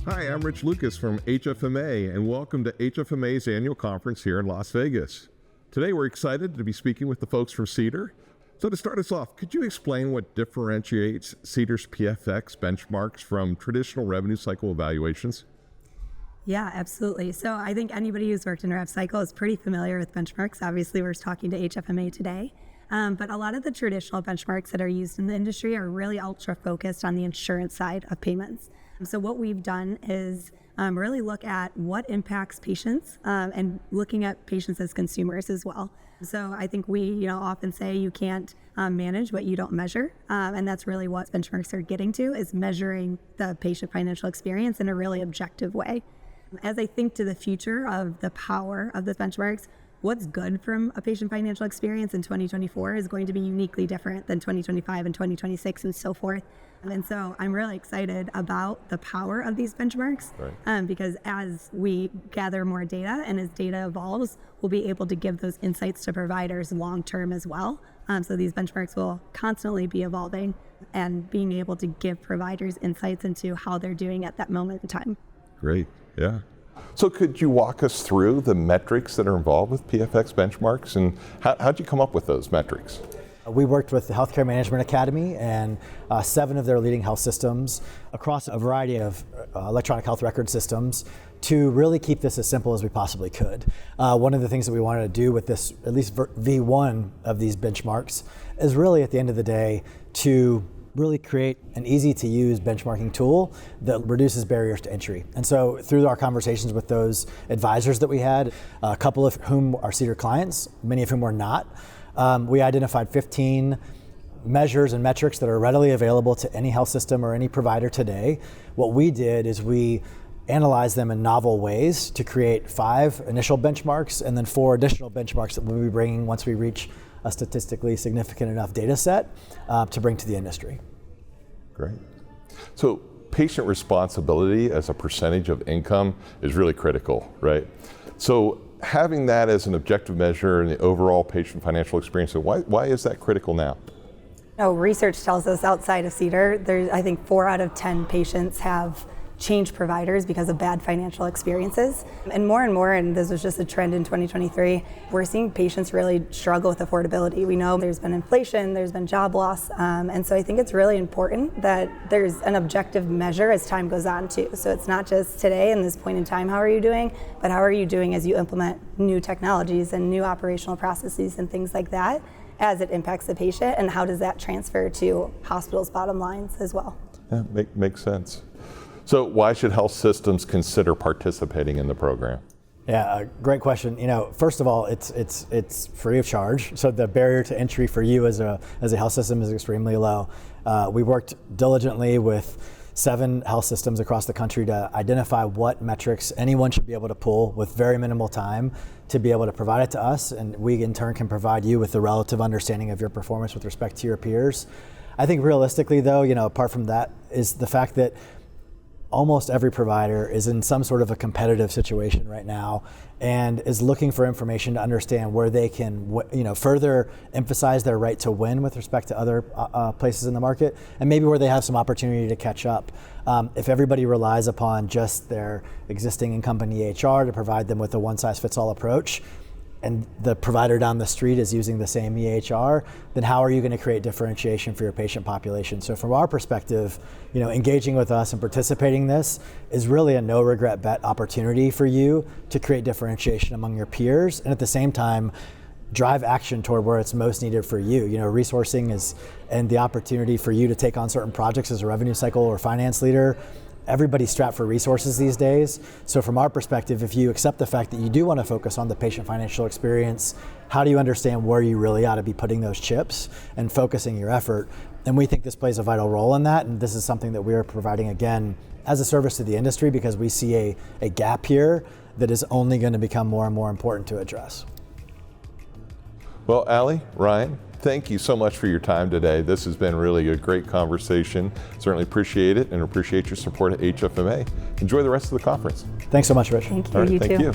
Hi, I'm Rich Lucas from HFMA, and welcome to HFMA's annual conference here in Las Vegas. Today, we're excited to be speaking with the folks from Cedar. So to start us off, could you explain what differentiates Cedar's PFX benchmarks from traditional revenue cycle evaluations? Yeah, absolutely. So I think anybody who's worked in rev cycle is pretty familiar with benchmarks. Obviously, we're talking to HFMA today. But a lot of the traditional benchmarks that are used in the industry are really ultra focused on the insurance side of payments. So what we've done is really look at what impacts patients and looking at patients as consumers as well. So I think we often say you can't manage what you don't measure. And that's really what benchmarks are getting to, is measuring the patient financial experience in a really objective way. As I think to the future of the power of the benchmarks, what's good from a patient financial experience in 2024 is going to be uniquely different than 2025 and 2026 and so forth. And so I'm really excited about the power of these benchmarks, right. Because as we gather more data and as data evolves, we'll be able to give those insights to providers long-term as well. So these benchmarks will constantly be evolving and being able to give providers insights into how they're doing at that moment in time. Great, yeah. So could you walk us through the metrics that are involved with PFX benchmarks, and how'd you come up with those metrics? We worked with the Healthcare Management Academy and 7 of their leading health systems across a variety of electronic health record systems to really keep this as simple as we possibly could. One of the things that we wanted to do with this, at least V1 of these benchmarks, is really at the end of the day to really create an easy to use benchmarking tool that reduces barriers to entry. And so through our conversations with those advisors that we had, a couple of whom are Cedar clients, many of whom were not, we identified 15 measures and metrics that are readily available to any health system or any provider today. What we did is we analyzed them in novel ways to create 5 initial benchmarks and then 4 additional benchmarks that we'll be bringing once we reach a statistically significant enough data set to bring to the industry. Great. So patient responsibility as a percentage of income is really critical, right? So having that as an objective measure in the overall patient financial experience, why is that critical now? Research tells us outside of Cedar, there's, I think 4 out of 10 patients have changed providers because of bad financial experiences. And more, and this was just a trend in 2023, we're seeing patients really struggle with affordability. We know there's been inflation, there's been job loss, and so I think it's really important that there's an objective measure as time goes on too. So it's not just today in this point in time, how are you doing, but how are you doing as you implement new technologies and new operational processes and things like that as it impacts the patient, and how does that transfer to hospitals' bottom lines as well? Yeah, makes sense. So why should health systems consider participating in the program? Yeah, great question. First of all, it's free of charge. So the barrier to entry for you as a health system is extremely low. We worked diligently with 7 health systems across the country to identify what metrics anyone should be able to pull with very minimal time to be able to provide it to us, and we in turn can provide you with the relative understanding of your performance with respect to your peers. I think realistically though, apart from that, is the fact that almost every provider is in some sort of a competitive situation right now and is looking for information to understand where they can further emphasize their right to win with respect to other places in the market, and maybe where they have some opportunity to catch up. If everybody relies upon just their existing incumbent EHR to provide them with a one-size-fits-all approach, and the provider down the street is using the same EHR, then how are you going to create differentiation for your patient population? So from our perspective, engaging with us and participating in this is really a no regret bet opportunity for you to create differentiation among your peers, and at the same time, drive action toward where it's most needed for you. Resourcing and the opportunity for you to take on certain projects as a revenue cycle or finance leader. Everybody's strapped for resources these days. So from our perspective, if you accept the fact that you do want to focus on the patient financial experience, how do you understand where you really ought to be putting those chips and focusing your effort? And we think this plays a vital role in that. And this is something that we are providing, again, as a service to the industry, because we see a gap here that is only going to become more and more important to address. Well, Allie, Ryan, thank you so much for your time today. This has been really a great conversation. Certainly appreciate it and appreciate your support at HFMA. Enjoy the rest of the conference. Thanks so much, Rich. Thank you. All right, You thank too. you.